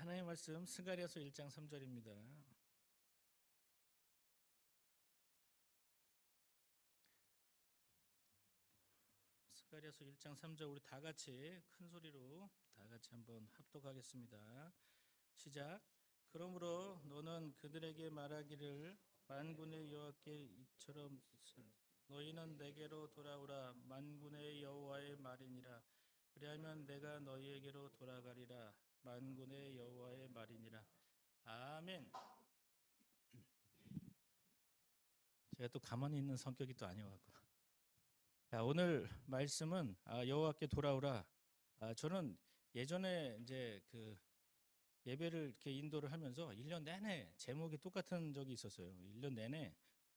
하나님의 말씀 스가랴서 1장 3절입니다. 스가랴서 1장 3절 우리 다 같이 큰 소리로 다 같이 한번 합독하겠습니다. 시작. 그러므로 너는 그들에게 말하기를 만군의 여호와께 이처럼 너희는 내게로 돌아오라 만군의 여호와의 말이니라. 그리하면 내가 너희에게로 돌아가리라 만군의 여호와의 말이니라. 아멘. 제가 또 가만히 있는 성격이 또 아니어갖고. 자, 오늘 말씀은 여호와께 돌아오라. 저는 예전에 이제 그 예배를 이렇게 인도를 하면서 1년 내내 제목이 똑같은 적이 있었어요. 1년 내내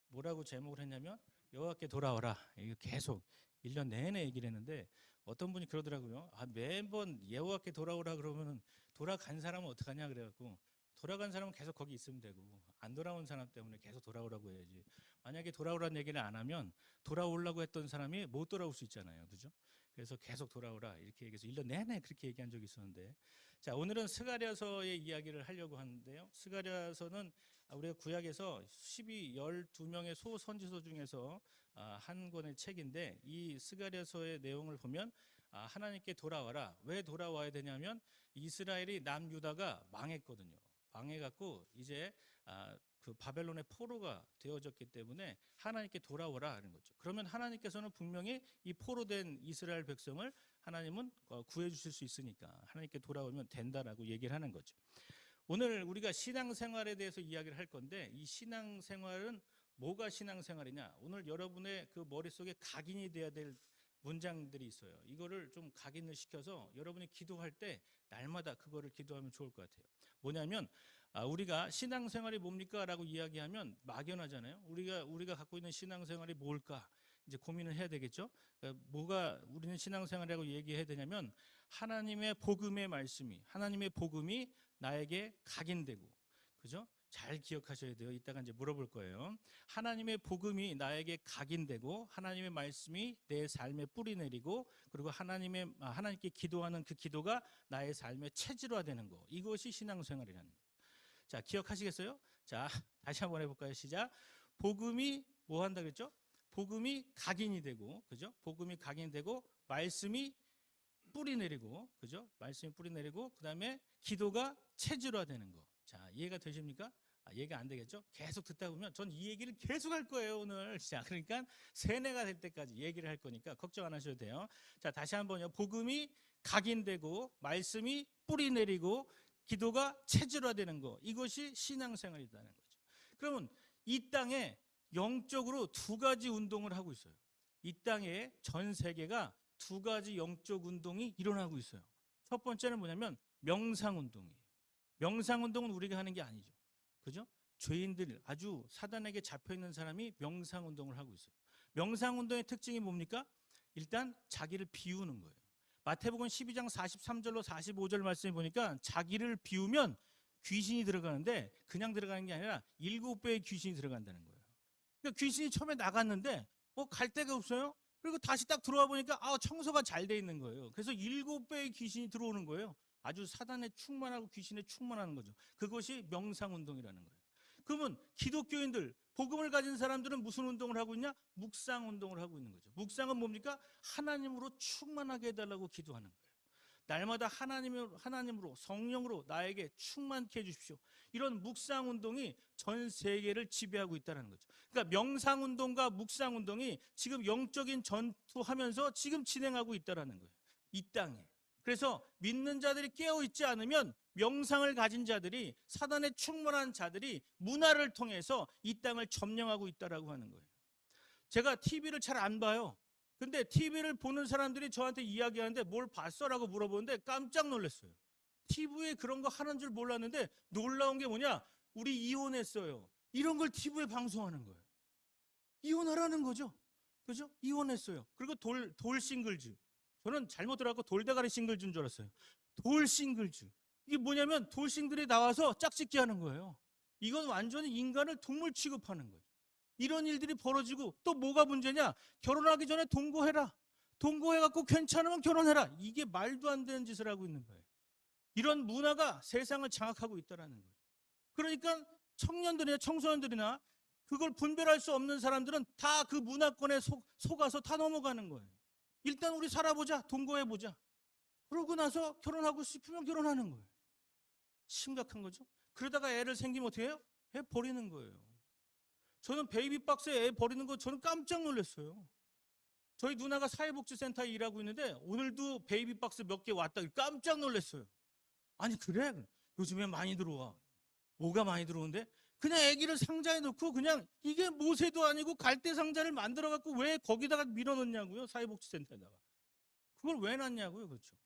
뭐라고 제목을 했냐면 여호와께 돌아오라. 이거 계속 1년 내내 얘기를 했는데 어떤 분이 그러더라고요. 매번 여호와께 돌아오라 그러면은 돌아간 사람은 어떡하냐 그래갖고 돌아간 사람은 계속 거기 있으면 되고 안 돌아온 사람 때문에 계속 돌아오라고 해야지. 만약에 돌아오라는 얘기를 안 하면 돌아오려고 했던 사람이 못 돌아올 수 있잖아요. 그죠? 그래서 계속 돌아오라 이렇게 얘기해서 1년 내내 그렇게 얘기한 적이 있었는데, 자, 오늘은 스가랴서의 이야기를 하려고 하는데요. 스가랴서는 우리가 구약에서 12명의 소선지서 중에서 한 권의 책인데, 이 스가랴서의 내용을 보면 하나님께 돌아와라. 왜 돌아와야 되냐면 이스라엘이 남유다가 망했거든요. 망해갖고 이제 그 바벨론의 포로가 되어졌기 때문에 하나님께 돌아오라 하는 거죠. 그러면 하나님께서는 분명히 이 포로된 이스라엘 백성을 하나님은 구해 주실 수 있으니까 하나님께 돌아오면 된다라고 얘기를 하는 거죠. 오늘 우리가 신앙생활에 대해서 이야기를 할 건데, 이 신앙생활은 뭐가 신앙생활이냐? 오늘 여러분의 그 머릿속에 각인이 돼야 될 문장들이 있어요. 이거를 좀 각인을 시켜서 여러분이 기도할 때 날마다 그거를 기도하면 좋을 것 같아요. 뭐냐면 우리가 신앙생활이 뭡니까? 라고 이야기하면 막연하잖아요. 우리가 갖고 있는 신앙생활이 뭘까? 이제 고민을 해야 되겠죠. 그러니까 뭐가 우리는 신앙생활이라고 얘기해야 되냐면 하나님의 복음의 말씀이, 하나님의 복음이 나에게 각인되고, 그죠? 잘 기억하셔야 돼요. 이따가 이제 물어볼 거예요. 하나님의 복음이 나에게 각인되고 하나님의 말씀이 내 삶에 뿌리 내리고, 그리고 하나님께 기도하는 그 기도가 나의 삶에 체질화되는 거. 이것이 신앙생활이라는 거예요. 자, 기억하시겠어요? 자, 다시 한번 해볼까요? 시작. 복음이 뭐 한다 그랬죠? 복음이 각인이 되고, 그죠? 복음이 각인되고 말씀이 뿌리 내리고, 그죠? 말씀이 뿌리 내리고, 그 다음에 기도가 체질화되는 거. 자, 이해가 되십니까? 이해가 안 되겠죠? 계속 듣다 보면 전 이 얘기를 계속 할 거예요, 오늘. 자, 그러니까 세뇌가 될 때까지 얘기를 할 거니까 걱정 안 하셔도 돼요. 자, 다시 한번요. 복음이 각인되고 말씀이 뿌리 내리고 기도가 체질화되는 거. 이것이 신앙생활이라는 거죠. 그러면 이 땅에 영적으로 두 가지 운동을 하고 있어요. 이 땅에 전 세계가 두 가지 영적 운동이 일어나고 있어요. 첫 번째는 뭐냐면 명상운동이에요. 명상운동은 우리가 하는 게 아니죠. 그죠? 죄인들, 아주 사단에게 잡혀있는 사람이 명상운동을 하고 있어요. 명상운동의 특징이 뭡니까? 일단 자기를 비우는 거예요. 마태복음 12장 43절로 45절 말씀에 보니까 자기를 비우면 귀신이 들어가는데 그냥 들어가는 게 아니라 7배의 귀신이 들어간다는 거예요. 그러니까 귀신이 처음에 나갔는데 갈 데가 없어요. 그리고 다시 딱 들어와 보니까 청소가 잘 돼 있는 거예요. 그래서 7배의 귀신이 들어오는 거예요. 아주 사단에 충만하고 귀신에 충만하는 거죠. 그것이 명상운동이라는 거예요. 그러면 기독교인들, 복음을 가진 사람들은 무슨 운동을 하고 있냐? 묵상운동을 하고 있는 거죠. 묵상은 뭡니까? 하나님으로 충만하게 해달라고 기도하는 거예요. 날마다 하나님으로 성령으로 나에게 충만케 해주십시오. 이런 묵상운동이 전 세계를 지배하고 있다는 거죠. 그러니까 명상운동과 묵상운동이 지금 영적인 전투하면서 지금 진행하고 있다는 거예요. 이 땅에. 그래서 믿는 자들이 깨어있지 않으면 명상을 가진 자들이, 사단에 충만한 자들이 문화를 통해서 이 땅을 점령하고 있다라고 하는 거예요. 제가 TV를 잘 안 봐요. 근데 TV를 보는 사람들이 저한테 이야기하는데 뭘 봤어? 라고 물어보는데 깜짝 놀랐어요. TV에 그런 거 하는 줄 몰랐는데 놀라운 게 뭐냐? 우리 이혼했어요. 이런 걸 TV에 방송하는 거예요. 이혼하라는 거죠. 그죠? 이혼했어요. 그리고 돌 싱글즈. 저는 잘못 들어갖고 돌대가리 싱글즈인 줄 알았어요. 돌 싱글즈. 이게 뭐냐면 돌싱들이 나와서 짝짓기 하는 거예요. 이건 완전히 인간을 동물 취급하는 거죠. 이런 일들이 벌어지고, 또 뭐가 문제냐? 결혼하기 전에 동거해라. 동거해갖고 괜찮으면 결혼해라. 이게 말도 안 되는 짓을 하고 있는 거예요. 이런 문화가 세상을 장악하고 있다는 거죠. 그러니까 청년들이나 청소년들이나 그걸 분별할 수 없는 사람들은 다 그 문화권에 속아서 다 넘어가는 거예요. 일단 우리 살아보자, 동거해보자. 그러고 나서 결혼하고 싶으면 결혼하는 거예요. 심각한 거죠. 그러다가 애를 생기면 어떻게 해요? 애 버리는 거예요. 저는 베이비박스에 애 버리는 거 저는 깜짝 놀랐어요. 저희 누나가 사회복지센터에 일하고 있는데 오늘도 베이비박스 몇 개 왔다 깜짝 놀랐어요. 아니 그래? 요즘에 많이 들어와. 뭐가 많이 들어오는데? 그냥 아기를 상자에 넣고 그냥 이게 모세도 아니고 갈대 상자를 만들어 갖고 왜 거기다가 밀어 넣냐고요. 사회복지센터에다가. 그걸 왜 놨냐고요. 그렇죠.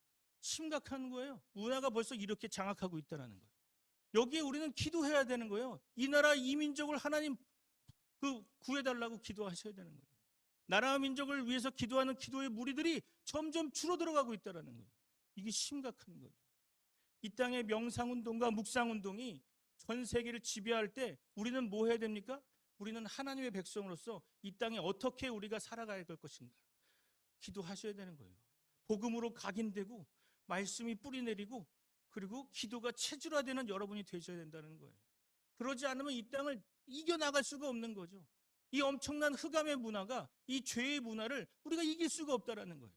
심각한 거예요. 문화가 벌써 이렇게 장악하고 있다는 거예요. 여기에 우리는 기도해야 되는 거예요. 이 나라 이 민족을 하나님 구해달라고 기도하셔야 되는 거예요. 나라와 민족을 위해서 기도하는 기도의 무리들이 점점 줄어들어가고 있다는 거예요. 이게 심각한 거예요. 이 땅의 명상운동과 묵상운동이 전 세계를 지배할 때 우리는 뭐 해야 됩니까? 우리는 하나님의 백성으로서 이 땅에 어떻게 우리가 살아가야 될 것인가? 기도하셔야 되는 거예요. 복음으로 각인되고 말씀이 뿌리내리고 그리고 기도가 체질화되는 여러분이 되셔야 된다는 거예요. 그러지 않으면 이 땅을 이겨나갈 수가 없는 거죠. 이 엄청난 흑암의 문화가 이 죄의 문화를 우리가 이길 수가 없다는 거예요.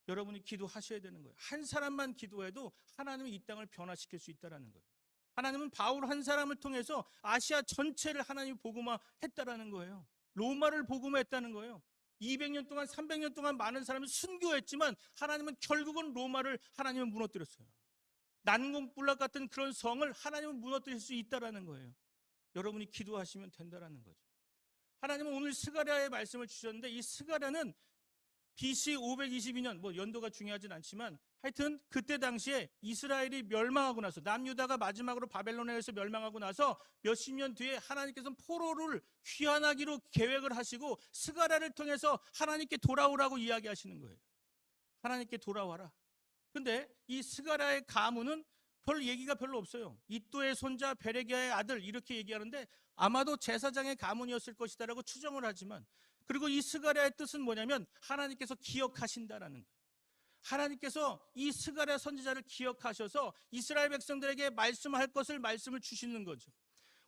여러분이 기도하셔야 되는 거예요. 한 사람만 기도해도 하나님이 이 땅을 변화시킬 수 있다는 거예요. 하나님은 바울 한 사람을 통해서 아시아 전체를 하나님이 복음화했다는 거예요. 로마를 복음화했다는 거예요. 200년 동안 300년 동안 많은 사람이 순교했지만 하나님은 결국은 로마를 하나님은 무너뜨렸어요. 난공불락 같은 그런 성을 하나님은 무너뜨릴 수 있다는 거예요. 여러분이 기도하시면 된다는 거죠. 하나님은 오늘 스가랴의 말씀을 주셨는데 이 스가랴는 BC 522년 뭐 연도가 중요하진 않지만 하여튼 그때 당시에 이스라엘이 멸망하고 나서 남유다가 마지막으로 바벨론에 의해서 멸망하고 나서 몇십 년 뒤에 하나님께서는 포로를 귀환하기로 계획을 하시고 스가랴를 통해서 하나님께 돌아오라고 이야기하시는 거예요. 하나님께 돌아와라. 근데 이 스가랴의 가문은 별 얘기가 별로 없어요. 이또의 손자 베레기야의 아들 이렇게 얘기하는데 아마도 제사장의 가문이었을 것이다라고 추정을 하지만 그리고 이 스가랴의 뜻은 뭐냐면 하나님께서 기억하신다라는 거예요. 하나님께서 이 스가랴 선지자를 기억하셔서 이스라엘 백성들에게 말씀할 것을 말씀을 주시는 거죠.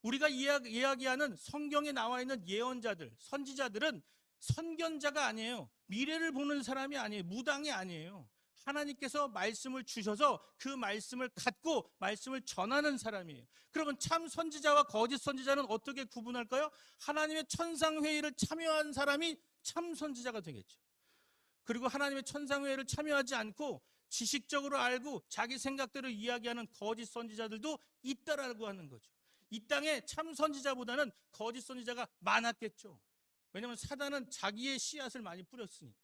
우리가 이야기하는 성경에 나와 있는 예언자들, 선지자들은 선견자가 아니에요. 미래를 보는 사람이 아니에요. 무당이 아니에요. 하나님께서 말씀을 주셔서 그 말씀을 갖고 말씀을 전하는 사람이에요. 그러면 참 선지자와 거짓 선지자는 어떻게 구분할까요? 하나님의 천상회의를 참여한 사람이 참 선지자가 되겠죠. 그리고 하나님의 천상회의를 참여하지 않고 지식적으로 알고 자기 생각대로 이야기하는 거짓 선지자들도 있다라고 하는 거죠. 이 땅에 참 선지자보다는 거짓 선지자가 많았겠죠. 왜냐하면 사단은 자기의 씨앗을 많이 뿌렸으니까.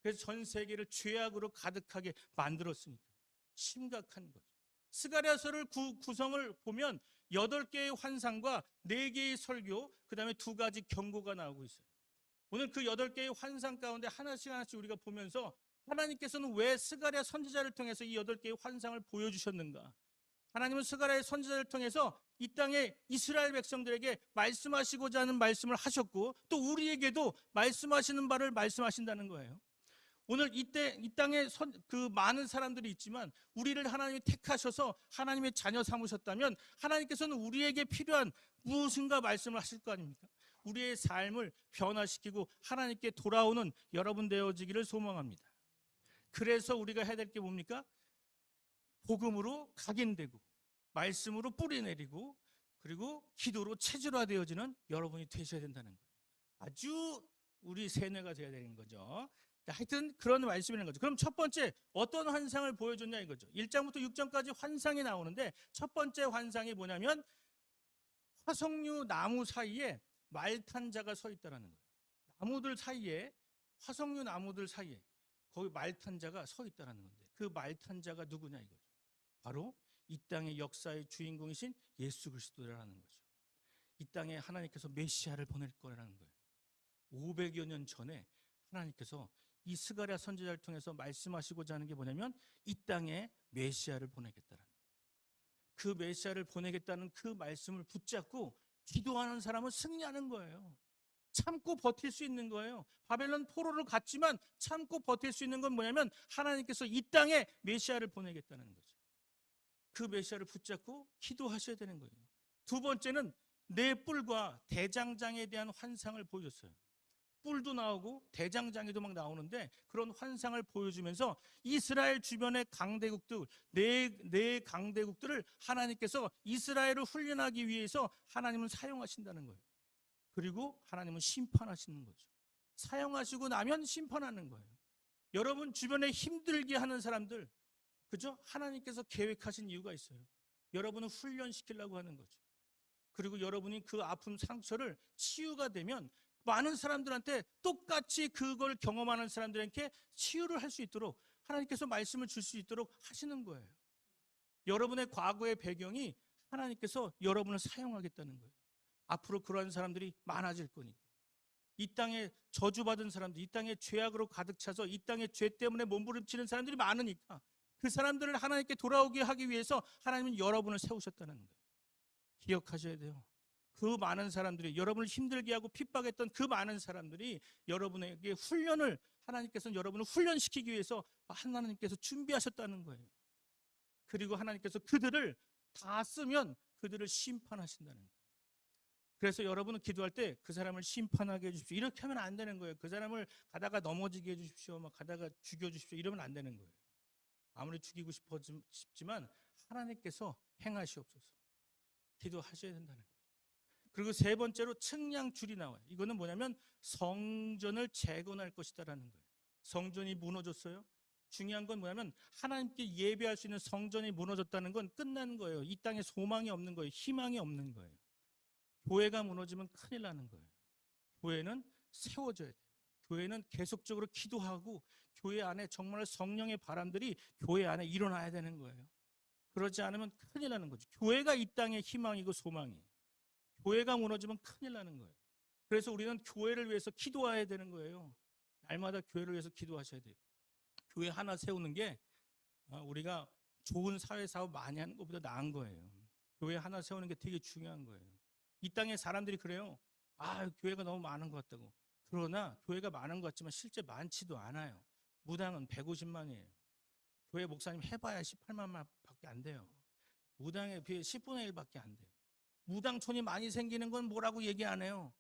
그래서 전 세계를 죄악으로 가득하게 만들었으니까. 심각한 거죠. 스가랴서를 구성을 보면 8개의 환상과 4개의 설교, 그 다음에 2가지 경고가 나오고 있어요. 오늘 그 8개의 환상 가운데 하나씩 우리가 보면서 하나님께서는 왜 스가랴 선지자를 통해서 이 8개의 환상을 보여주셨는가? 하나님은 스가랴의 선지자를 통해서 이 땅의 이스라엘 백성들에게 말씀하시고자 하는 말씀을 하셨고 또 우리에게도 말씀하시는 바를 말씀하신다는 거예요. 오늘 이 땅에 그 많은 사람들이 있지만 우리를 하나님이 택하셔서 하나님의 자녀 삼으셨다면 하나님께서는 우리에게 필요한 무엇인가 말씀을 하실 거 아닙니까? 우리의 삶을 변화시키고 하나님께 돌아오는 여러분 되어지기를 소망합니다. 그래서 우리가 해야 될 게 뭡니까? 복음으로 각인되고 말씀으로 뿌리내리고 그리고 기도로 체질화되어지는 여러분이 되셔야 된다는 거예요. 아주 우리 세뇌가 되어야 되는 거죠. 하여튼 그런 말씀이라는 거죠. 그럼 첫 번째 어떤 환상을 보여줬냐 이거죠. 1장부터 6장까지 환상이 나오는데 첫 번째 환상이 뭐냐면 화석류 나무 사이에 말탄 자가 서 있다는 거예요. 나무들 사이에 화석류 나무들 사이에 거기 말탄 자가 서 있다는 건데 그 말탄 자가 누구냐 이거죠. 바로 이 땅의 역사의 주인공이신 예수 그리스도라는 거죠. 이 땅에 하나님께서 메시아를 보낼 거라는 거예요. 500여 년 전에 하나님께서 이 스가랴 선지자를 통해서 말씀하시고자 하는 게 뭐냐면 이 땅에 메시아를 보내겠다는 거예요. 그 메시아를 보내겠다는 그 말씀을 붙잡고 기도하는 사람은 승리하는 거예요. 참고 버틸 수 있는 거예요. 바벨론 포로를 갔지만 참고 버틸 수 있는 건 뭐냐면 하나님께서 이 땅에 메시아를 보내겠다는 거죠. 그 메시아를 붙잡고 기도하셔야 되는 거예요. 두 번째는 내 뿔과 대장장에 대한 환상을 보여줬어요. 뿔도 나오고 대장장이도 막 나오는데 그런 환상을 보여주면서 이스라엘 주변의 강대국들, 네 강대국들을 하나님께서 이스라엘을 훈련하기 위해서 하나님은 사용하신다는 거예요. 그리고 하나님은 심판하시는 거죠. 사용하시고 나면 심판하는 거예요. 여러분 주변에 힘들게 하는 사람들, 그죠? 하나님께서 계획하신 이유가 있어요. 여러분을 훈련시키려고 하는 거죠. 그리고 여러분이 그 아픔 상처를 치유가 되면 많은 사람들한테 똑같이 그걸 경험하는 사람들에게 치유를 할 수 있도록 하나님께서 말씀을 줄 수 있도록 하시는 거예요. 여러분의 과거의 배경이 하나님께서 여러분을 사용하겠다는 거예요. 앞으로 그러한 사람들이 많아질 거니까. 이 땅에 저주받은 사람들, 이 땅에 죄악으로 가득 차서 이 땅에 죄 때문에 몸부림치는 사람들이 많으니까 그 사람들을 하나님께 돌아오게 하기 위해서 하나님은 여러분을 세우셨다는 거예요. 기억하셔야 돼요. 그 많은 사람들이 여러분을 힘들게 하고 핍박했던 그 많은 사람들이 여러분에게 훈련을, 하나님께서는 여러분을 훈련시키기 위해서 하나님께서 준비하셨다는 거예요. 그리고 하나님께서 그들을 다 쓰면 그들을 심판하신다는 거예요. 그래서 여러분은 기도할 때 그 사람을 심판하게 해주십시오. 이렇게 하면 안 되는 거예요. 그 사람을 가다가 넘어지게 해주십시오. 막 가다가 죽여주십시오. 이러면 안 되는 거예요. 아무리 죽이고 싶지만 하나님께서 행하시옵소서. 기도하셔야 된다는 거예요. 그리고 세 번째로 측량줄이 나와요. 이거는 뭐냐면 성전을 재건할 것이다라는 거예요. 성전이 무너졌어요. 중요한 건 뭐냐면 하나님께 예배할 수 있는 성전이 무너졌다는 건 끝나는 거예요. 이 땅에 소망이 없는 거예요. 희망이 없는 거예요. 교회가 무너지면 큰일 나는 거예요. 교회는 세워져야 돼요. 교회는 계속적으로 기도하고 교회 안에 정말 성령의 바람들이 교회 안에 일어나야 되는 거예요. 그러지 않으면 큰일 나는 거죠. 교회가 이 땅의 희망이고 소망이에요. 교회가 무너지면 큰일 나는 거예요. 그래서 우리는 교회를 위해서 기도해야 되는 거예요. 날마다 교회를 위해서 기도하셔야 돼요. 교회 하나 세우는 게 우리가 좋은 사회사업 많이 하는 것보다 나은 거예요. 교회 하나 세우는 게 되게 중요한 거예요. 이 땅에 사람들이 그래요. 교회가 너무 많은 것 같다고. 그러나 교회가 많은 것 같지만 실제 많지도 않아요. 무당은 150만이에요. 교회 목사님 해봐야 18만 밖에 안 돼요. 무당에 비해 10분의 1밖에 안 돼요. 무당촌이 많이 생기는 건 뭐라고 얘기 안 해요.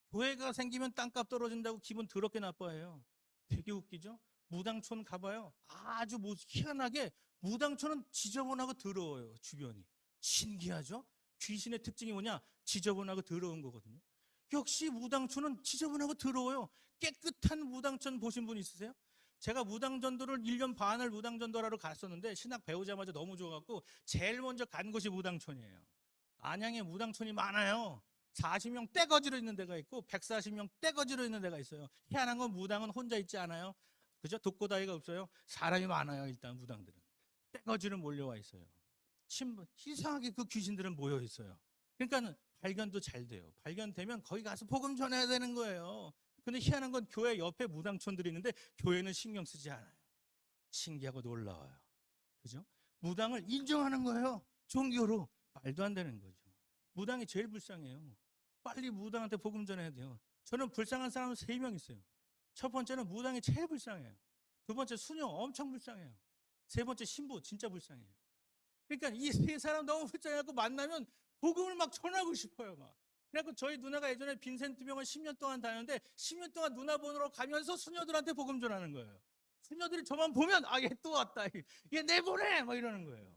교회가 생기면 땅값 떨어진다고 기분 더럽게 나빠해요. 되게 웃기죠? 무당촌 가봐요. 아주 희한하게 무당촌은 지저분하고 더러워요. 주변이. 신기하죠? 귀신의 특징이 뭐냐? 지저분하고 더러운 거거든요. 역시 무당촌은 지저분하고 더러워요. 깨끗한 무당촌 보신 분 있으세요? 제가 무당전도를 1년 반을 무당전도하러 갔었는데 신학 배우자마자 너무 좋아갖고 제일 먼저 간 곳이 무당촌이에요. 안양에 무당촌이 많아요. 40명 떼거지로 있는 데가 있고 140명 떼거지로 있는 데가 있어요. 희한한 건 무당은 혼자 있지 않아요. 그죠? 독고다이가 없어요. 사람이 많아요. 일단 무당들은 떼거지로 몰려와 있어요. 이상하게 그 귀신들은 모여 있어요. 그러니까 발견도 잘 돼요. 발견되면 거기 가서 복음 전해야 되는 거예요. 근데 희한한 건 교회 옆에 무당촌들이 있는데 교회는 신경 쓰지 않아요. 신기하고 놀라워요. 그죠? 무당을 인정하는 거예요. 종교로. 말도 안 되는 거죠. 무당이 제일 불쌍해요. 빨리 무당한테 복음 전해야 돼요. 저는 불쌍한 사람은 3명 있어요. 첫 번째는 무당이 제일 불쌍해요. 두 번째 수녀 엄청 불쌍해요. 세 번째 신부 진짜 불쌍해요. 그러니까 이 세 사람 너무 불쌍해갖고 만나면 복음을 막 전하고 싶어요. 막. 그래갖고 저희 누나가 예전에 빈센트 병원 10년 동안 다녔는데 10년 동안 누나 보러 가면서 수녀들한테 복음 전하는 거예요. 수녀들이 저만 보면 얘 또 왔다. 얘 내보내! 막 이러는 거예요.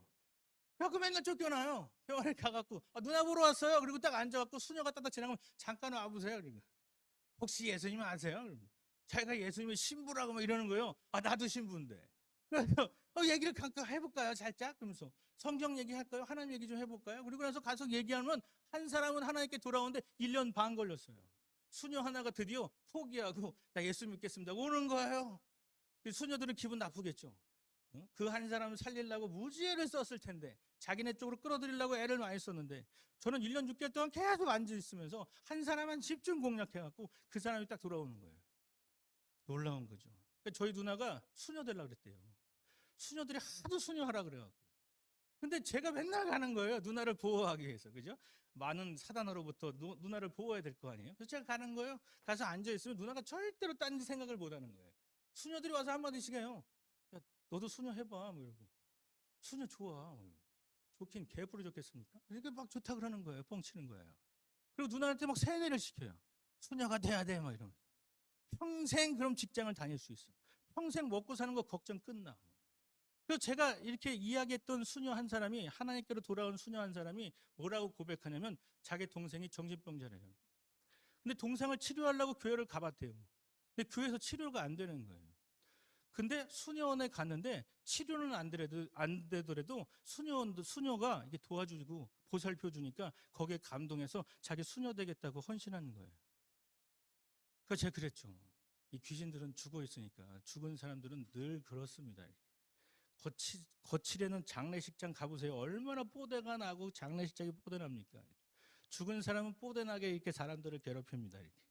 그래갖고 맨날 쫓겨나요. 병원에 가갖고 누나 보러 왔어요. 그리고 딱 앉아갖고 수녀가 딱딱 지나가면 잠깐 와보세요. 그러니까 혹시 예수님 아세요? 자기가 예수님의 신부라고 막 이러는 거예요. 나도 신부인데. 그래서 얘기를 잠깐 해볼까요? 살짝 그러면서 성경 얘기할까요? 하나님 얘기 좀 해볼까요? 그리고 나서 가서 얘기하면 한 사람은 하나님께 돌아오는데 1년 반 걸렸어요. 수녀 하나가 드디어 포기하고 나 예수 믿겠습니다. 오는 거예요. 수녀들은 기분 나쁘겠죠. 그 한 사람을 살리려고 무지애를 썼을 텐데 자기네 쪽으로 끌어들이려고 애를 많이 썼는데 저는 1년 6개월 동안 계속 앉아있으면서 한 사람만 집중 공략해갖고 그 사람이 딱 돌아오는 거예요. 놀라운 거죠. 그러니까 저희 누나가 수녀 되려고 그랬대요. 수녀들이 하도 수녀하라 그래갖고. 근데 제가 맨날 가는 거예요. 누나를 보호하기 위해서. 그죠? 많은 사단으로부터 누나를 보호해야 될 거 아니에요. 그래서 제가 가는 거예요. 가서 앉아있으면 누나가 절대로 딴 생각을 못 하는 거예요. 수녀들이 와서 한마디씩 해요. 야, 너도 수녀 해봐. 뭐 이러고. 수녀 좋아. 뭐 이러고. 좋긴 개뿔이 좋겠습니까? 그러니까 막 좋다 그러는 거예요. 뻥치는 거예요. 그리고 누나한테 막 세뇌를 시켜요. 수녀가 돼야 돼, 막 이러면서. 평생 그럼 직장을 다닐 수 있어. 평생 먹고 사는 거 걱정 끝나. 그래서 제가 이렇게 이야기했던 수녀 한 사람이, 하나님께로 돌아온 수녀 한 사람이 뭐라고 고백하냐면 자기 동생이 정신병자래요. 근데 동생을 치료하려고 교회를 가봤대요. 근데 교회에서 치료가 안 되는 거예요. 근데 수녀원에 갔는데 치료는 안 되더라도 수녀가 이렇게 도와주고 보살펴 주니까 거기에 감동해서 자기 수녀 되겠다고 헌신하는 거예요. 그래서 제가 그랬죠. 이 귀신들은 죽어 있으니까 죽은 사람들은 늘 그렇습니다. 거칠에는 장례식장 가보세요. 얼마나 뽀대가 나고 장례식장이 뽀대납니까? 죽은 사람은 뽀대나게 이렇게 사람들을 괴롭힙니다. 이렇게.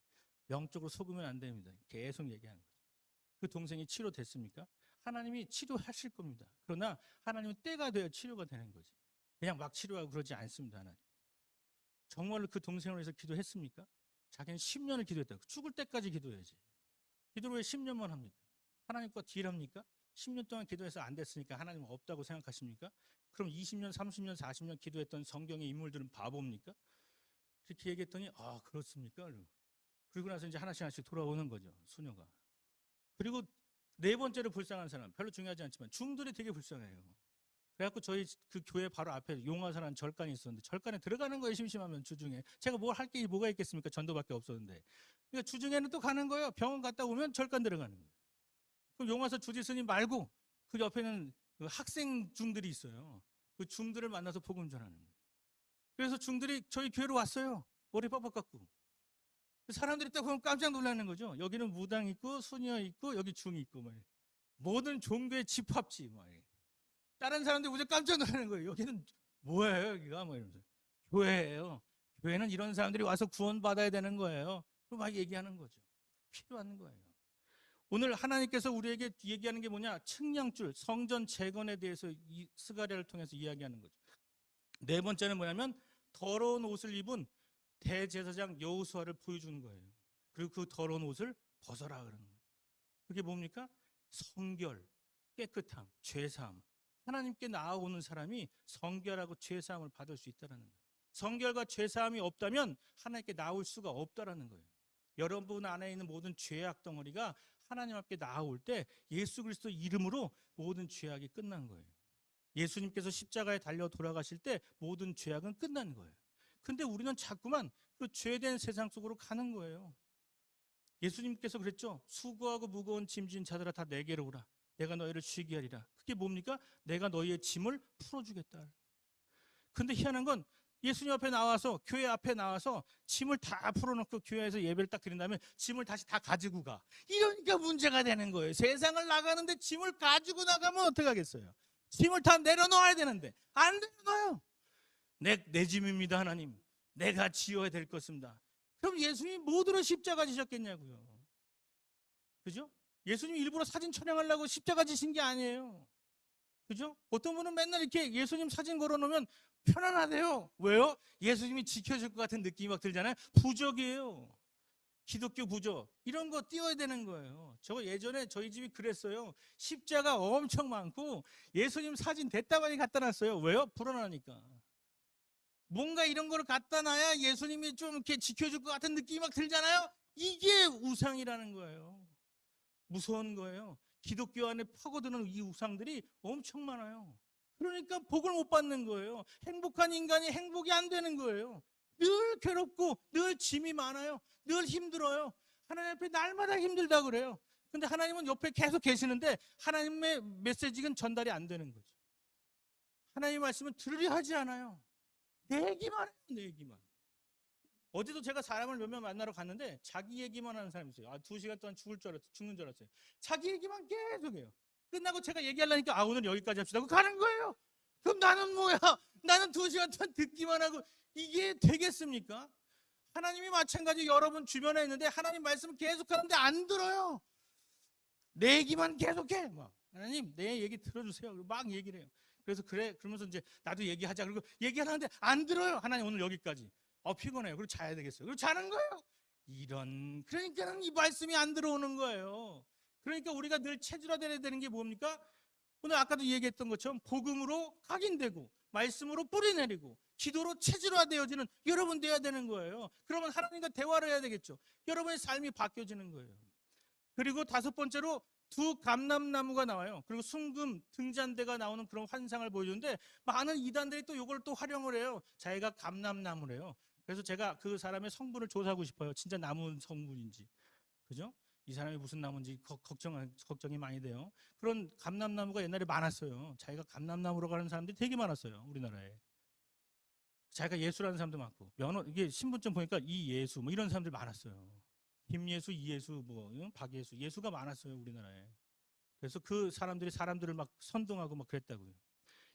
영적으로 속으면 안 됩니다. 계속 얘기하는 거죠. 그 동생이 치료됐습니까? 하나님이 치료하실 겁니다. 그러나 하나님은 때가 되어 치료가 되는 거지. 그냥 막 치료하고 그러지 않습니다. 하나님. 정말로 그 동생을 위해서 기도했습니까? 자기는 10년을 기도했다고. 죽을 때까지 기도해야지. 기도를 왜 10년만 합니까? 하나님과 딜합니까? 10년 동안 기도해서 안 됐으니까 하나님은 없다고 생각하십니까? 그럼 20년, 30년, 40년 기도했던 성경의 인물들은 바보입니까? 그렇게 얘기했더니 아 그렇습니까? 그리고 나서 이제 하나씩 돌아오는 거죠. 수녀가. 그리고 네 번째로 불쌍한 사람, 별로 중요하지 않지만 중들이 되게 불쌍해요. 그래갖고 저희 그 교회 바로 앞에 용화사라는 절간이 있었는데 절간에 들어가는 거예요. 심심하면 주중에. 제가 뭘 할 게 뭐가 있겠습니까? 전도밖에 없었는데. 그러니까 주중에는 또 가는 거예요. 병원 갔다 오면 절간 들어가는 거예요. 그럼 용화사 주지스님 말고 그 옆에는 그 학생 중들이 있어요. 그 중들을 만나서 복음 전하는 거예요. 그래서 중들이 저희 교회로 왔어요. 머리 빡빡 깎고. 사람들이 딱 보면 깜짝 놀라는 거죠. 여기는 무당 있고 수녀 있고 여기 중이 있고 막 모든 종교의 집합지 막 다른 사람들이 무조건 깜짝 놀라는 거예요. 여기는 뭐예요 여기가 뭐 이러면서 교회예요. 교회는 이런 사람들이 와서 구원받아야 되는 거예요. 그럼 막 얘기하는 거죠. 필요한 거예요. 오늘 하나님께서 우리에게 얘기하는 게 뭐냐? 측량줄, 성전 재건에 대해서 스가랴를 통해서 이야기하는 거죠. 네 번째는 뭐냐면 더러운 옷을 입은 대제사장 여호수아를 보여주는 거예요. 그리고 그 더러운 옷을 벗어라 그러는 거예요. 그게 뭡니까? 성결, 깨끗함, 죄사함. 하나님께 나아오는 사람이 성결하고 죄사함을 받을 수 있다는 거예요. 성결과 죄사함이 없다면 하나님께 나올 수가 없다는 거예요. 여러분 안에 있는 모든 죄악 덩어리가 하나님 앞에 나아올 때 예수 그리스도 이름으로 모든 죄악이 끝난 거예요. 예수님께서 십자가에 달려 돌아가실 때 모든 죄악은 끝난 거예요. 근데 우리는 자꾸만 그 죄된 세상 속으로 가는 거예요. 예수님께서 그랬죠. 수고하고 무거운 짐진 자들아 다 내게로 오라. 내가 너희를 쉬게 하리라. 그게 뭡니까? 내가 너희의 짐을 풀어주겠다. 근데 희한한 건 예수님 앞에 나와서 교회 앞에 나와서 짐을 다 풀어놓고 교회에서 예배를 딱 드린 다음에 짐을 다시 다 가지고 가. 이러니까 문제가 되는 거예요. 세상을 나가는데 짐을 가지고 나가면 어떡하겠어요? 짐을 다 내려놓아야 되는데 안 내려놔요. 내 짐입니다 하나님. 내가 지어야 될 것입니다. 그럼 예수님이 뭐들어 십자가 지셨겠냐고요. 그죠? 예수님 일부러 사진 촬영하려고 십자가 지신 게 아니에요. 그죠? 어떤 분은 맨날 이렇게 예수님 사진 걸어놓으면 편안하대요. 왜요? 예수님이 지켜줄 것 같은 느낌이 막 들잖아요. 부적이에요. 기독교 부적. 이런 거 띄워야 되는 거예요. 저 예전에 저희 집이 그랬어요. 십자가 엄청 많고 예수님 사진 대따만이 갖다 놨어요. 왜요? 불안하니까. 뭔가 이런 거를 갖다 놔야 예수님이 좀 이렇게 지켜줄 것 같은 느낌이 막 들잖아요. 이게 우상이라는 거예요. 무서운 거예요. 기독교 안에 파고드는 이 우상들이 엄청 많아요. 그러니까 복을 못 받는 거예요. 행복한 인간이 행복이 안 되는 거예요. 늘 괴롭고 늘 짐이 많아요. 늘 힘들어요. 하나님 앞에 날마다 힘들다 그래요. 근데 하나님은 옆에 계속 계시는데 하나님의 메시지는 전달이 안 되는 거죠. 하나님의 말씀은 들으려 하지 않아요. 내 얘기만 해요. 내 얘기만. 어제도 제가 사람을 몇 명 만나러 갔는데 자기 얘기만 하는 사람이 있어요. 2시간 동안 죽는 줄 알았어요. 자기 얘기만 계속해요. 끝나고 제가 얘기하려니까 오늘 여기까지 합시다 하고 가는 거예요. 그럼 나는 뭐야? 나는 2시간 동안 듣기만 하고 이게 되겠습니까? 하나님이 마찬가지 여러분 주변에 있는데 하나님 말씀을 계속하는데 안 들어요. 내 얘기만 계속해. 막 하나님 내 얘기 들어주세요. 막 얘기를 해요. 그래서 그러면서 이제 나도 얘기하자. 그리고 얘기하는데 안 들어요. 하나님 오늘 여기까지. 피곤해요. 그리고 자야 되겠어요. 그리고 자는 거예요. 그러니까는 이 말씀이 안 들어오는 거예요. 그러니까 우리가 늘 체질화되어야 되는 게 뭡니까? 오늘 아까도 얘기했던 것처럼 복음으로 각인되고 말씀으로 뿌리내리고 기도로 체질화되어지는 여러분 돼야 되는 거예요. 그러면 하나님과 대화를 해야 되겠죠. 여러분의 삶이 바뀌어지는 거예요. 그리고 다섯 번째로 두 감람나무가 나와요. 그리고 순금 등잔대가 나오는 그런 환상을 보여주는데 많은 이단들이 또 이걸 또 활용을 해요. 자기가 감람나무래요. 그래서 제가 그 사람의 성분을 조사하고 싶어요. 진짜 나무 성분인지. 그죠? 이 사람이 무슨 나무인지 걱정이 많이 돼요. 그런 감람나무가 옛날에 많았어요. 자기가 감람나무로 가는 사람들이 되게 많았어요. 우리나라에. 자기가 예수라는 사람도 많고 이게 신분증 보니까 이예수 뭐 이런 사람들 많았어요. 김예수, 이예수, 뭐 박예수, 예수가 많았어요 우리나라에. 그래서 그 사람들을 막 선동하고 막 그랬다고요.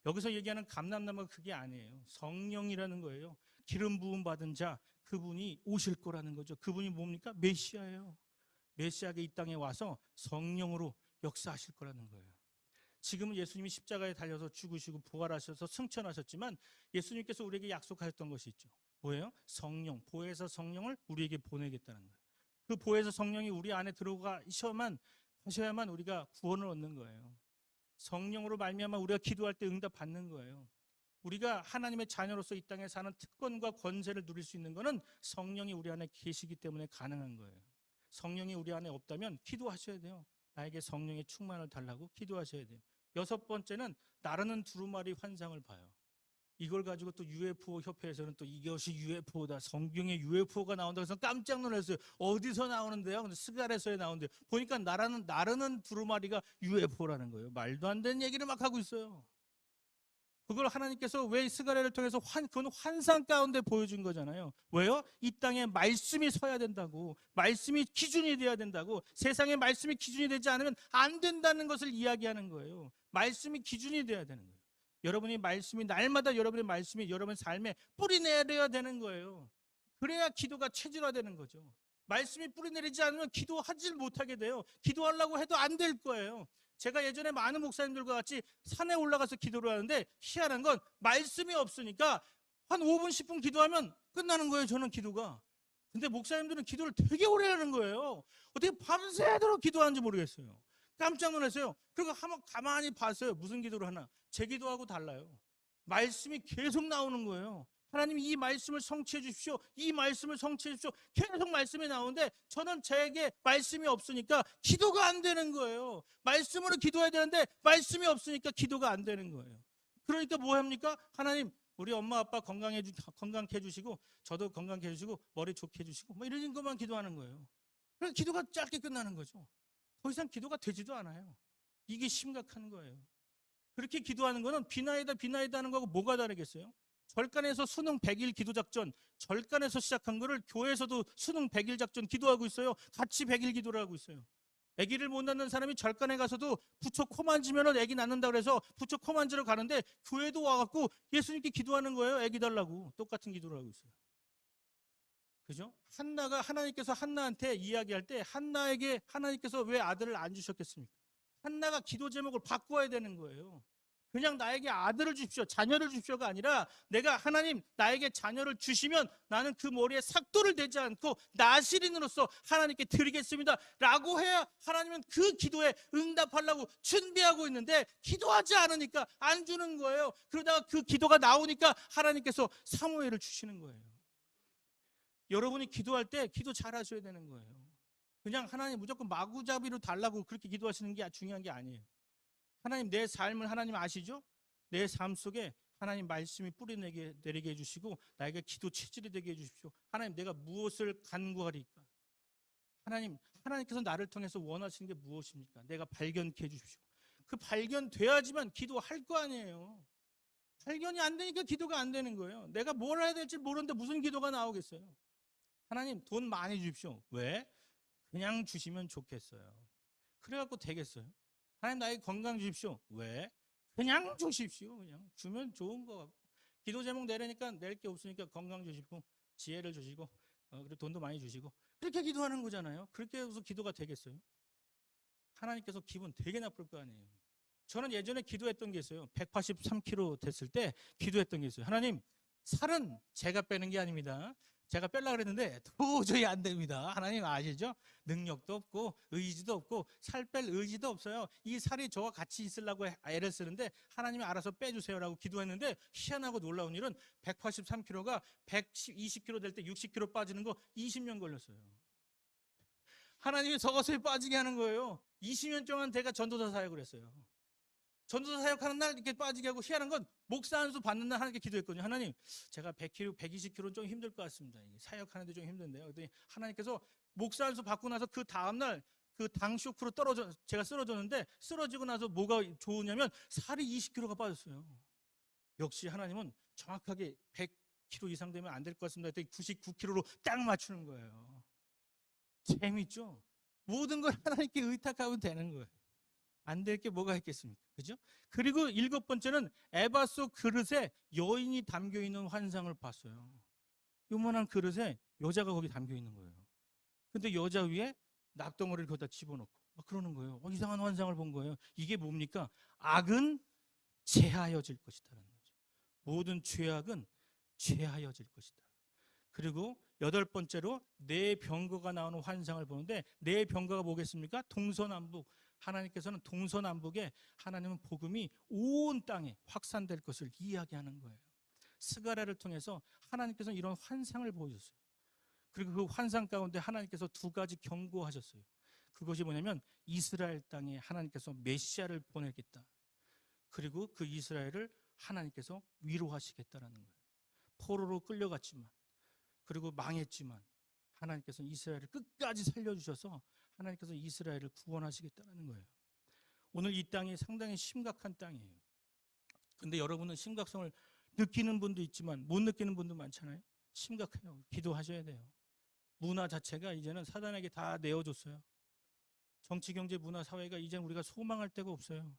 여기서 얘기하는 감람나무가 그게 아니에요. 성령이라는 거예요. 기름 부음 받은 자, 그분이 오실 거라는 거죠. 그분이 뭡니까? 메시아예요. 메시아가 이 땅에 와서 성령으로 역사하실 거라는 거예요. 지금은 예수님이 십자가에 달려서 죽으시고 부활하셔서 승천하셨지만 예수님께서 우리에게 약속하셨던 것이 있죠. 뭐예요? 성령, 보혜사 성령을 우리에게 보내겠다는 거예요. 그 보혜사 성령이 우리 안에 들어가셔야만 우리가 구원을 얻는 거예요. 성령으로 말미암아 우리가 기도할 때 응답 받는 거예요. 우리가 하나님의 자녀로서 이 땅에 사는 특권과 권세를 누릴 수 있는 것은 성령이 우리 안에 계시기 때문에 가능한 거예요. 성령이 우리 안에 없다면 기도하셔야 돼요. 나에게 성령의 충만을 달라고 기도하셔야 돼요. 여섯 번째는 나르는 두루마리 환상을 봐요. 이걸 가지고 또 UFO 협회에서는 또 이것이 UFO다. 성경에 UFO가 나온다고 해서 깜짝 놀랐어요. 어디서 나오는데요? 근데 스갈에서에 나오는데요. 보니까 나르는 두루마리가 UFO라는 거예요. 말도 안 되는 얘기를 막 하고 있어요. 그걸 하나님께서 왜 스가랴를 통해서 그건 환상 가운데 보여준 거잖아요. 왜요? 이 땅에 말씀이 서야 된다고. 말씀이 기준이 돼야 된다고. 세상에 말씀이 기준이 되지 않으면 안 된다는 것을 이야기하는 거예요. 말씀이 기준이 돼야 되는 거예요. 여러분이 말씀이 날마다 여러분의 말씀이 여러분의 삶에 뿌리내려야 되는 거예요. 그래야 기도가 체질화되는 거죠. 말씀이 뿌리내리지 않으면 기도하지 못하게 돼요. 기도하려고 해도 안 될 거예요. 제가 예전에 많은 목사님들과 같이 산에 올라가서 기도를 하는데 희한한 건 말씀이 없으니까 한 5분 10분 기도하면 끝나는 거예요. 저는 기도가. 근데 목사님들은 기도를 되게 오래 하는 거예요. 어떻게 밤새도록 기도하는지 모르겠어요. 깜짝 놀랐어요. 그리고 한번 가만히 봤어요. 무슨 기도를 하나. 제 기도하고 달라요. 말씀이 계속 나오는 거예요. 하나님 이 말씀을 성취해 주십시오. 이 말씀을 성취해 주십시오. 계속 말씀이 나오는데 저는 제게 말씀이 없으니까 기도가 안 되는 거예요. 말씀으로 기도해야 되는데 말씀이 없으니까 기도가 안 되는 거예요. 그러니까 뭐 합니까? 하나님 우리 엄마 아빠 건강케 해주시고 저도 건강케 해주시고 머리 좋게 해주시고 뭐 이런 것만 기도하는 거예요. 그래서 기도가 짧게 끝나는 거죠. 더 이상 기도가 되지도 않아요. 이게 심각한 거예요. 그렇게 기도하는 거는 비나이다 하는 거하고 뭐가 다르겠어요? 절간에서 수능 100일 기도작전, 절간에서 시작한 거를 교회에서도 수능 100일 작전 기도하고 있어요. 같이 100일 기도를 하고 있어요. 아기를 못 낳는 사람이 절간에 가서도 부처 코 만지면 아기 낳는다고 해서 부처 코 만지러 가는데 교회도 와갖고 예수님께 기도하는 거예요. 아기 달라고. 똑같은 기도를 하고 있어요. 그죠? 한나가 하나님께서 한나한테 이야기할 때 한나에게 하나님께서 왜 아들을 안 주셨겠습니까? 한나가 기도 제목을 바꿔야 되는 거예요. 그냥 나에게 아들을 주십시오, 자녀를 주십시오가 아니라 내가 하나님 나에게 자녀를 주시면 나는 그 머리에 삭도를 대지 않고 나시린으로서 하나님께 드리겠습니다 라고 해야 하나님은 그 기도에 응답하려고 준비하고 있는데 기도하지 않으니까 안 주는 거예요. 그러다가 그 기도가 나오니까 하나님께서 사무엘을 주시는 거예요. 여러분이 기도할 때 기도 잘 하셔야 되는 거예요. 그냥 하나님 무조건 마구잡이로 달라고 그렇게 기도하시는 게 중요한 게 아니에요. 하나님 내 삶을 하나님 아시죠? 내 삶 속에 하나님 말씀이 뿌리내리게 해주시고 나에게 기도 체질이 되게 해주십시오. 하나님 내가 무엇을 간구하리까? 하나님께서 나를 통해서 원하시는 게 무엇입니까? 내가 발견케 해주십시오. 그 발견돼야지만 기도할 거 아니에요. 발견이 안 되니까 기도가 안 되는 거예요. 내가 뭘 해야 될지 모르는데 무슨 기도가 나오겠어요? 하나님 돈 많이 주십시오. 왜? 그냥 주시면 좋겠어요. 그래갖고 되겠어요? 하나님 나에게 건강 주십시오. 왜? 그냥 주십시오. 그냥 주면 좋은 거 같고. 기도 제목 내려니까 낼 게 없으니까 건강 주시고 지혜를 주시고 그리고 돈도 많이 주시고 그렇게 기도하는 거잖아요. 그렇게 해서 기도가 되겠어요? 하나님께서 기분 되게 나쁠 거 아니에요. 저는 예전에 기도했던 게 있어요. 183kg 됐을 때 기도했던 게 있어요. 하나님 살은 제가 빼는 게 아닙니다. 제가 빼려고 그랬는데 도저히 안 됩니다. 하나님 아시죠? 능력도 없고 의지도 없고 살 뺄 의지도 없어요. 이 살이 저와 같이 있으려고 애를 쓰는데 하나님이 알아서 빼주세요라고 기도했는데 희한하고 놀라운 일은 183kg가 120kg 될 때 60kg 빠지는 거 20년 걸렸어요. 하나님이 서서히 빠지게 하는 거예요. 20년 동안 제가 전도사 사역을 했어요. 전도사 사역하는 날 이렇게 빠지게 하고 희한한 건 목사 안수 받는 날 하나님께 기도했거든요. 하나님, 제가 100kg, 120kg는 좀 힘들 것 같습니다. 사역하는데 좀 힘든데요. 그랬더니 하나님께서 목사 안수 받고 나서 그 다음날 그 당 쇼크로 제가 쓰러졌는데 쓰러지고 나서 뭐가 좋으냐면 살이 20kg가 빠졌어요. 역시 하나님은 정확하게 100kg 이상 되면 안 될 것 같습니다. 그랬더니 99kg로 딱 맞추는 거예요. 재밌죠? 모든 걸 하나님께 의탁하면 되는 거예요. 안 될 게 뭐가 있겠습니까? 그죠? 그리고 7번째는 에바소 그릇에 여인이 담겨 있는 환상을 봤어요. 요만한 그릇에 여자가 거기 담겨 있는 거예요. 근데 여자 위에 낙덩어리를 거기다 집어넣고 막 그러는 거예요. 이상한 환상을 본 거예요. 이게 뭡니까? 악은 제하여질 것이다라는 거죠. 모든 죄악은 제하여질 것이다. 그리고 8번째로 네 병거가 나오는 환상을 보는데 네 병거가 뭐겠습니까? 동서남북. 하나님께서는 동서남북에 하나님은 복음이 온 땅에 확산될 것을 이야기하는 거예요. 스가랴를 통해서 하나님께서는 이런 환상을 보여줬어요. 그리고 그 환상 가운데 하나님께서 두 가지 경고하셨어요. 그것이 뭐냐면 이스라엘 땅에 하나님께서 메시아를 보내겠다. 그리고 그 이스라엘을 하나님께서 위로하시겠다라는 거예요. 포로로 끌려갔지만 그리고 망했지만 하나님께서 이스라엘을 끝까지 살려주셔서 하나님께서 이스라엘을 구원하시겠다는 거예요. 오늘 이 땅이 상당히 심각한 땅이에요. 근데 여러분은 심각성을 느끼는 분도 있지만 못 느끼는 분도 많잖아요. 심각해요. 기도하셔야 돼요. 문화 자체가 이제는 사단에게 다 내어줬어요. 정치, 경제, 문화, 사회가 이제 우리가 소망할 데가 없어요.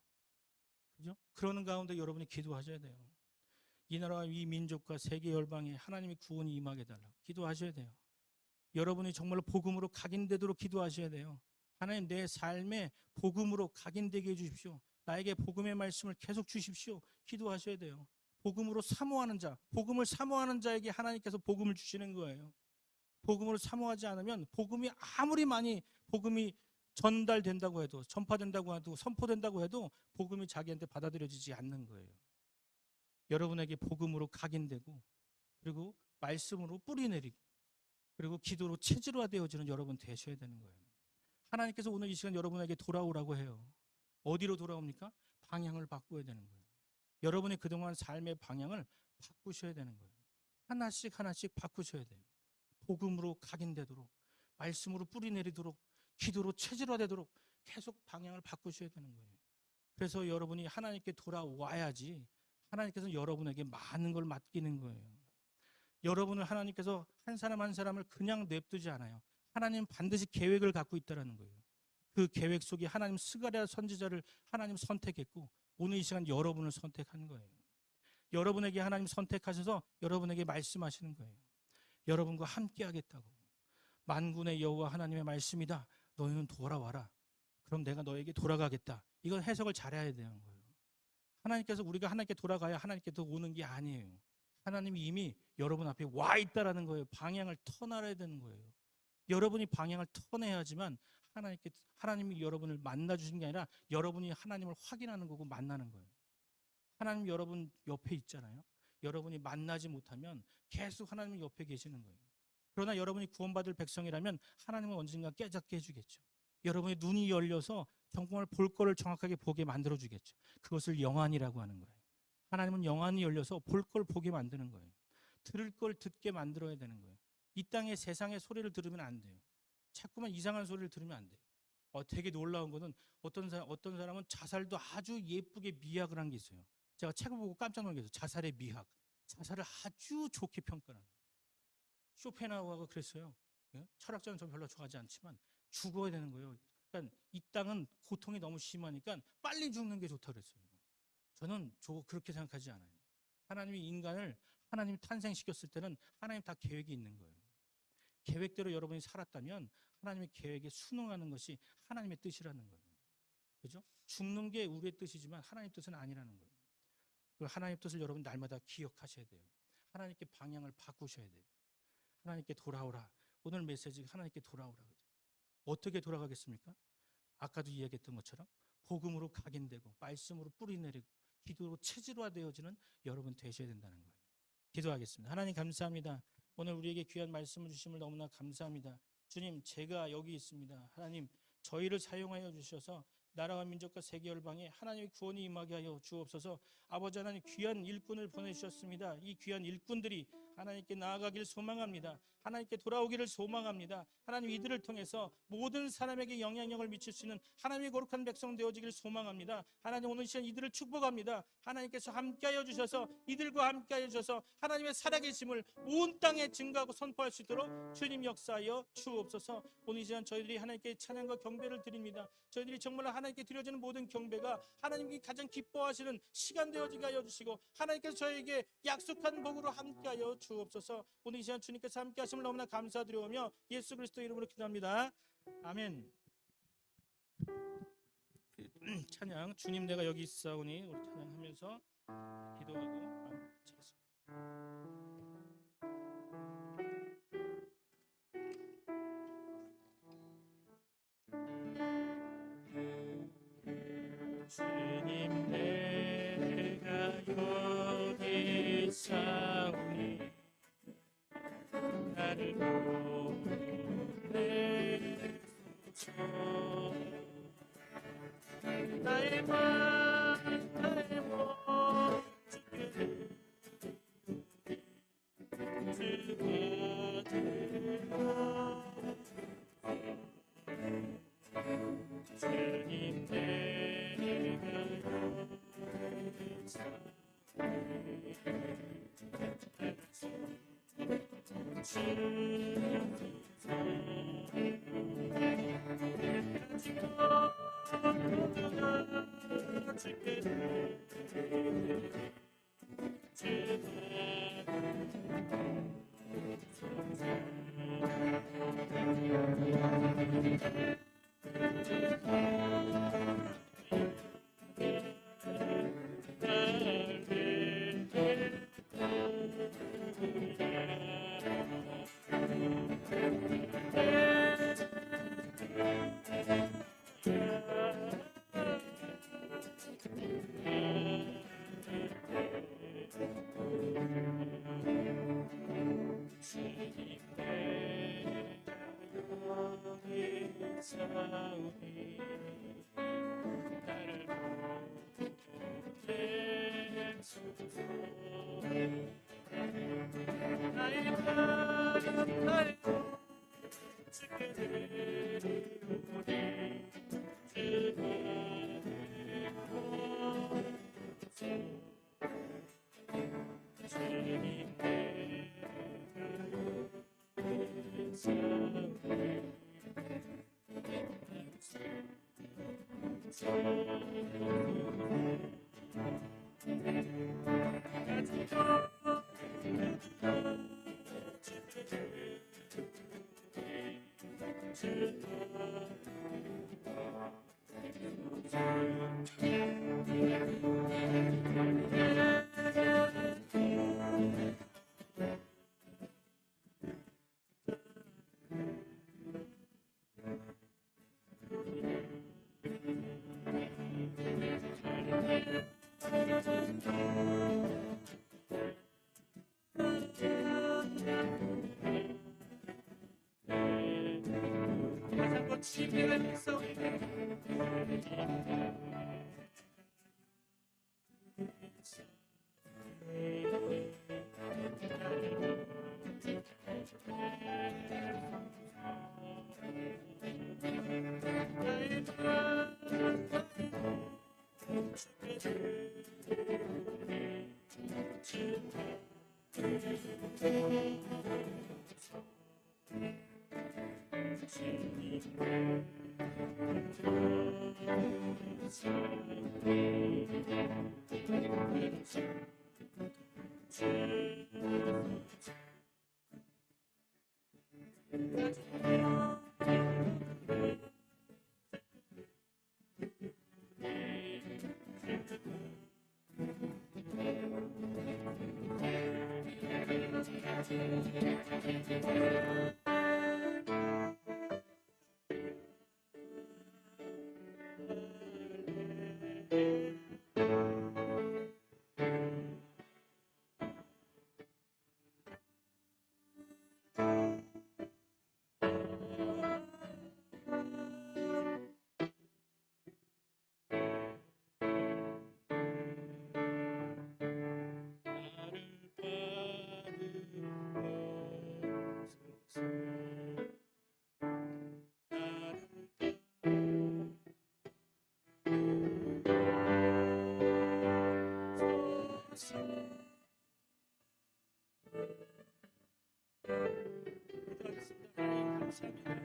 그죠? 그러는 가운데 여러분이 기도하셔야 돼요. 이 나라와 이 민족과 세계 열방에 하나님의 구원이 임하게 달라고 기도하셔야 돼요. 여러분이 정말로 복음으로 각인되도록 기도하셔야 돼요. 하나님, 내 삶에 복음으로 각인되게 해주십시오. 나에게 복음의 말씀을 계속 주십시오. 기도하셔야 돼요. 복음으로 사모하는 자, 복음을 사모하는 자에게 하나님께서 복음을 주시는 거예요. 복음을 사모하지 않으면 복음이 아무리 많이 복음이 전달된다고 해도 전파된다고 해도 선포된다고 해도 복음이 자기한테 받아들여지지 않는 거예요. 여러분에게 복음으로 각인되고 그리고 말씀으로 뿌리내리고 그리고 기도로 체질화되어지는 여러분 되셔야 되는 거예요. 하나님께서 오늘 이 시간 여러분에게 돌아오라고 해요. 어디로 돌아옵니까? 방향을 바꿔야 되는 거예요. 여러분의 그동안 삶의 방향을 바꾸셔야 되는 거예요. 하나씩 하나씩 바꾸셔야 돼요. 복음으로 각인되도록 말씀으로 뿌리내리도록 기도로 체질화되도록 계속 방향을 바꾸셔야 되는 거예요. 그래서 여러분이 하나님께 돌아와야지 하나님께서 여러분에게 많은 걸 맡기는 거예요. 여러분을 하나님께서 한 사람 한 사람을 그냥 냅두지 않아요. 하나님 반드시 계획을 갖고 있다는 거예요. 그 계획 속에 하나님 스가랴 선지자를 하나님 선택했고 오늘 이 시간 여러분을 선택한 거예요. 여러분에게 하나님 선택하셔서 여러분에게 말씀하시는 거예요. 여러분과 함께 하겠다고. 만군의 여호와 하나님의 말씀이다. 너희는 돌아와라. 그럼 내가 너에게 돌아가겠다. 이건 해석을 잘해야 되는 거예요. 하나님께서 우리가 하나님께 돌아가야 하나님께서 오는 게 아니에요. 하나님이 이미 여러분 앞에 와 있다라는 거예요. 방향을 터나야 되는 거예요. 여러분이 방향을 터내야지만 하나님이 여러분을 만나 주신 게 아니라 여러분이 하나님을 확인하는 거고 만나는 거예요. 하나님 여러분 옆에 있잖아요. 여러분이 만나지 못하면 계속 하나님 옆에 계시는 거예요. 그러나 여러분이 구원받을 백성이라면 하나님은 언젠가 깨닫게 해주겠죠. 여러분의 눈이 열려서 정말 볼 거를 정확하게 보게 만들어 주겠죠. 그것을 영안이라고 하는 거예요. 하나님은 영안이 열려서 볼 걸 보게 만드는 거예요. 들을 걸 듣게 만들어야 되는 거예요. 이 땅의 세상의 소리를 들으면 안 돼요. 자꾸만 이상한 소리를 들으면 안 돼요. 되게 놀라운 거는 어떤 사람은 자살도 아주 예쁘게 미학을 한 게 있어요. 제가 책을 보고 깜짝 놀랐어요. 자살의 미학. 자살을 아주 좋게 평가하는 거예요. 쇼펜하우어가 그랬어요. 철학자는 저 별로 좋아하지 않지만 죽어야 되는 거예요. 그러니까 이 땅은 고통이 너무 심하니까 빨리 죽는 게 좋다고 그랬어요. 저는 그렇게 생각하지 않아요. 하나님이 인간을 하나님이 탄생시켰을 때는 하나님 다 계획이 있는 거예요. 계획대로 여러분이 살았다면 하나님의 계획에 순응하는 것이 하나님의 뜻이라는 거예요. 그죠? 죽는 게 우리의 뜻이지만 하나님의 뜻은 아니라는 거예요. 그 하나님의 뜻을 여러분 날마다 기억하셔야 돼요. 하나님께 방향을 바꾸셔야 돼요. 하나님께 돌아오라. 오늘 메시지가 하나님께 돌아오라. 어떻게 돌아가겠습니까? 아까도 이야기했던 것처럼 복음으로 각인되고 말씀으로 뿌리내리고 기도로 체질화되어지는 여러분 되셔야 된다는 거예요. 기도하겠습니다. 하나님 감사합니다. 오늘 우리에게 귀한 말씀을 주심을 너무나 감사합니다. 주님, 제가 여기 있습니다. 하나님, 저희를 사용하여 주셔서 나라와 민족과 세계 열방에 하나님의 구원이 임하게 하여 주옵소서. 아버지 하나님, 귀한 일꾼을 보내주셨습니다. 이 귀한 일꾼들이 하나님께 나아가기를 소망합니다. 하나님께 돌아오기를 소망합니다. 하나님, 이들을 통해서 모든 사람에게 영향력을 미칠 수 있는 하나님의 거룩한 백성 되어지기를 소망합니다. 하나님, 오늘 시간 이들을 축복합니다. 하나님께서 함께하여 주셔서 이들과 함께하여 주셔서 하나님의 살아계심을 온 땅에 증거하고 선포할 수 있도록 주님 역사하여 주옵소서. 오늘 시간 저희들이 하나님께 찬양과 경배를 드립니다. 저희들이 정말 하나님께 드려지는 모든 경배가 하나님께 가장 기뻐하시는 시간 되어지게 하여 주시고 하나님께서 저에게 약속한 복으로 함께하여 주옵소서. 오늘 이 시간 주님께서 함께하심을 너무나 감사드리오며 예수 그리스도 이름으로 기도합니다. 아멘. 찬양 주님 내가 여기 있사오니 우리 찬양하면서 기도하고 주님 내가 여기 있사오니 나를 보내소서. 나의 맘 나의 몸 주께 주님 내가 사오니 나를 보내소서. 나의 맘 나의 몸 주께 드리오니 주님 집에 있어 감사합니다.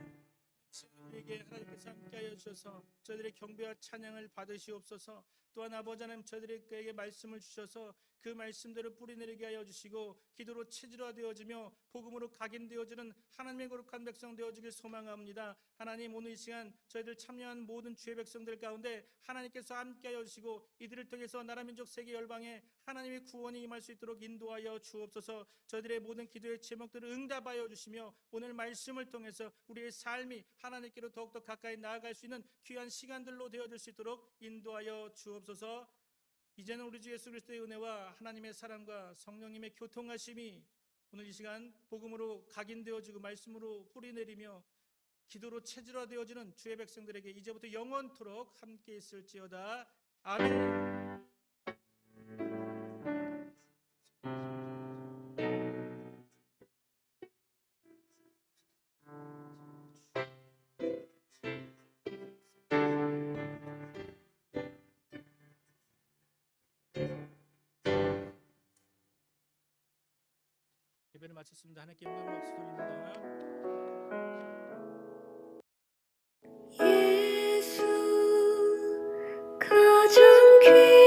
우리에게 하나님께서 함께하여 주셔서 저희들의 경배와 찬양을 받으시옵소서. 또한 아버지 하나님 저희들에게 말씀을 주셔서 그 말씀대로 뿌리내리게 하여 주시고 기도로 체질화되어지며 복음으로 각인되어지는 하나님의 거룩한 백성 되어지길 소망합니다. 하나님 오늘 이 시간 저희들 참여한 모든 주의 백성들 가운데 하나님께서 함께하여 주시고 이들을 통해서 나라 민족 세계 열방에 하나님의 구원이 임할 수 있도록 인도하여 주옵소서. 저희들의 모든 기도의 제목들을 응답하여 주시며 오늘 말씀을 통해서 우리의 삶이 하나님께로 더욱더 가까이 나아갈 수 있는 귀한 시간들로 되어질 수 있도록 인도하여 주옵소서. 이제는 우리 주 예수 그리스도의 은혜와 하나님의 사랑과 성령님의 교통하심이 오늘 이 시간 복음으로 각인되어지고 말씀으로 뿌리내리며 기도로 체질화되어지는 주의 백성들에게 이제부터 영원토록 함께 있을지어다. 아멘. 예배를 마쳤습니다. 하나님께 영광 박수 드립니다. 예수 가장 귀